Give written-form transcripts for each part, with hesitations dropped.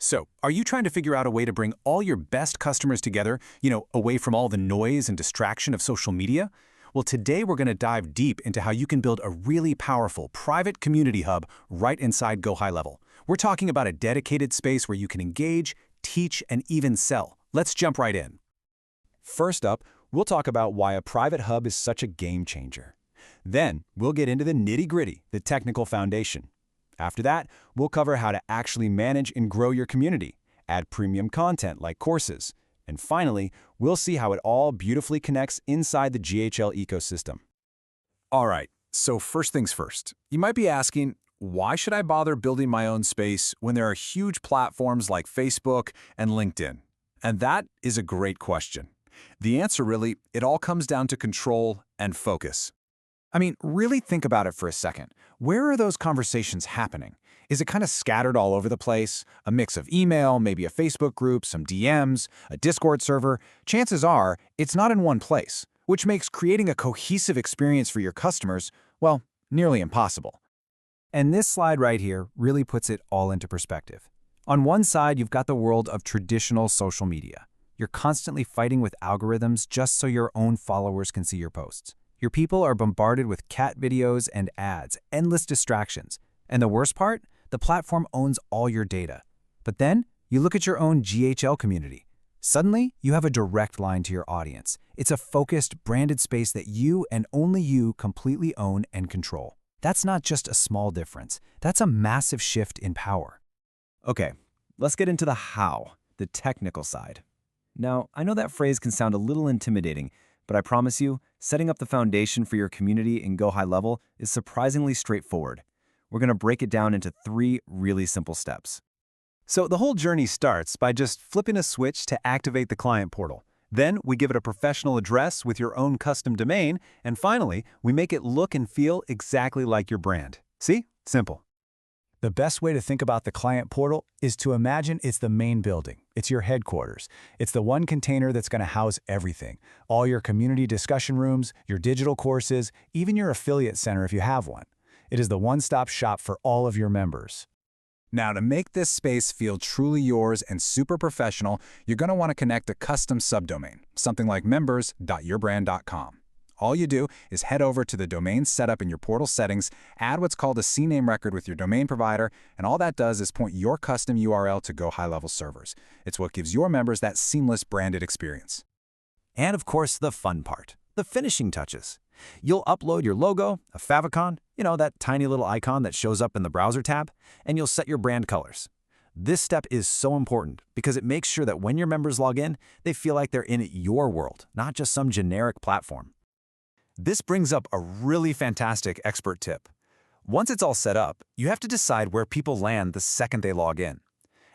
So, are you trying to figure out a way to bring all your best customers together, away from all the noise and distraction of social media? Well, today we're going to dive deep into how you can build a really powerful private community hub right inside GoHighLevel. We're talking about a dedicated space where you can engage, teach, and even sell. Let's jump right in. First up, we'll talk about why a private hub is such a game changer. Then, we'll get into the nitty-gritty, the technical foundation. After that, we'll cover how to actually manage and grow your community, add premium content like courses, and finally, we'll see how it all beautifully connects inside the GHL ecosystem. All right, so first things first. You might be asking, why should I bother building my own space when there are huge platforms like Facebook and LinkedIn? And that is a great question. The answer really, it all comes down to control and focus. I mean, really think about it for a second. Where are those conversations happening? Is it kind of scattered all over the place? A mix of email, maybe a Facebook group, some DMs, a Discord server? Chances are, it's not in one place, which makes creating a cohesive experience for your customers, well, nearly impossible. And this slide right here really puts it all into perspective. On one side, you've got the world of traditional social media. You're constantly fighting with algorithms just so your own followers can see your posts. Your people are bombarded with cat videos and ads, endless distractions. And the worst part? The platform owns all your data. But then, you look at your own GHL community. Suddenly, you have a direct line to your audience. It's a focused, branded space that you and only you completely own and control. That's not just a small difference. That's a massive shift in power. Okay, let's get into the how, the technical side. Now, I know that phrase can sound a little intimidating, but I promise you, setting up the foundation for your community in GoHighLevel is surprisingly straightforward. We're going to break it down into 3 really simple steps. So the whole journey starts by just flipping a switch to activate the client portal. Then we give it a professional address with your own custom domain, and finally, we make it look and feel exactly like your brand. See? Simple. The best way to think about the client portal is to imagine it's the main building. It's your headquarters. It's the one container that's going to house everything. All your community discussion rooms, your digital courses, even your affiliate center if you have one. It is the one-stop shop for all of your members. Now, to make this space feel truly yours and super professional, you're going to want to connect a custom subdomain, something like members.yourbrand.com. All you do is head over to the domain setup in your portal settings, add what's called a CNAME record with your domain provider, and all that does is point your custom URL to GoHighLevel servers. It's what gives your members that seamless branded experience. And of course, the fun part, the finishing touches. You'll upload your logo, a favicon, that tiny little icon that shows up in the browser tab, and you'll set your brand colors. This step is so important because it makes sure that when your members log in, they feel like they're in your world, not just some generic platform. This brings up a really fantastic expert tip. Once it's all set up, you have to decide where people land the second they log in.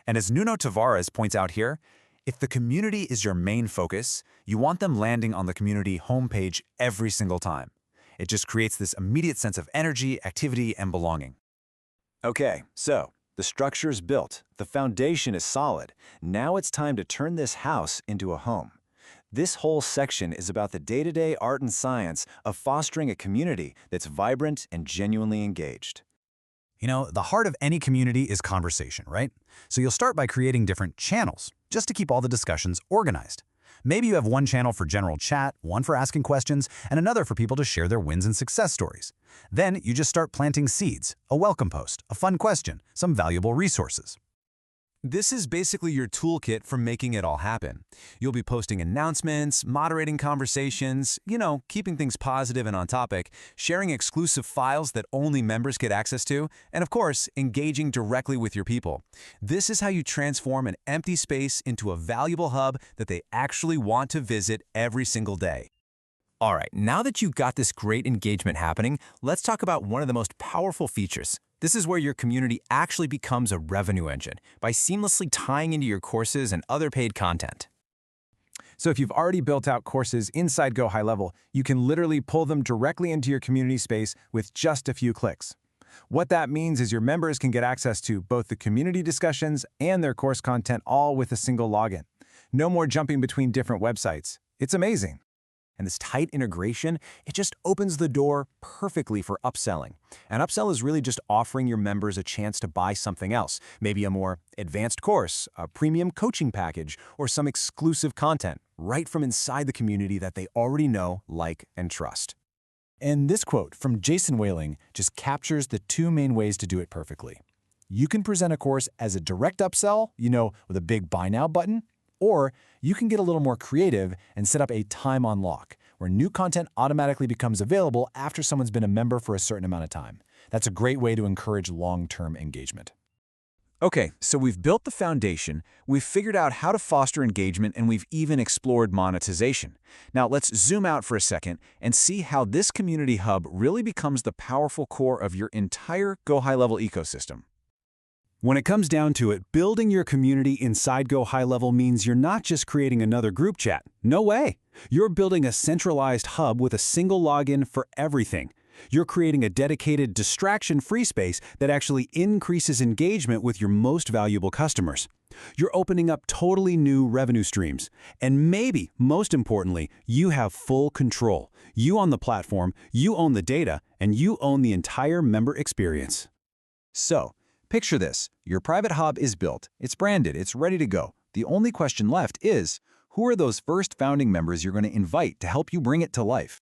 And as Nuno Tavares points out here, if the community is your main focus, you want them landing on the community homepage every single time. It just creates this immediate sense of energy, activity, and belonging. Okay, so the structure is built, the foundation is solid. Now it's time to turn this house into a home. This whole section is about the day-to-day art and science of fostering a community that's vibrant and genuinely engaged. The heart of any community is conversation, right? So you'll start by creating different channels, just to keep all the discussions organized. Maybe you have one channel for general chat, one for asking questions, and another for people to share their wins and success stories. Then you just start planting seeds, a welcome post, a fun question, some valuable resources. This is basically your toolkit for making it all happen. You'll be posting announcements, moderating conversations, keeping things positive and on topic, sharing exclusive files that only members get access to, and of course, engaging directly with your people. This is how you transform an empty space into a valuable hub that they actually want to visit every single day. All right, now that you've got this great engagement happening, let's talk about one of the most powerful features. This is where your community actually becomes a revenue engine by seamlessly tying into your courses and other paid content. So if you've already built out courses inside GoHighLevel, you can literally pull them directly into your community space with just a few clicks. What that means is your members can get access to both the community discussions and their course content all with a single login. No more jumping between different websites. It's amazing. And this tight integration, it just opens the door perfectly for upselling. An upsell is really just offering your members a chance to buy something else, maybe a more advanced course, a premium coaching package, or some exclusive content, right from inside the community that they already know, like, and trust. And this quote from Jason Whaling just captures the two main ways to do it perfectly. You can present a course as a direct upsell, with a big buy now button, or you can get a little more creative and set up a time on lock, where new content automatically becomes available after someone's been a member for a certain amount of time. That's a great way to encourage long-term engagement. Okay, so we've built the foundation, we've figured out how to foster engagement, and we've even explored monetization. Now let's zoom out for a second and see how this community hub really becomes the powerful core of your entire GoHighLevel ecosystem. When it comes down to it, building your community inside GoHighLevel means you're not just creating another group chat. No way! You're building a centralized hub with a single login for everything. You're creating a dedicated, distraction-free space that actually increases engagement with your most valuable customers. You're opening up totally new revenue streams. And maybe, most importantly, you have full control. You own the platform, you own the data, and you own the entire member experience. So, picture this. Your private hub is built, it's branded, it's ready to go. The only question left is, who are those first founding members you're going to invite to help you bring it to life?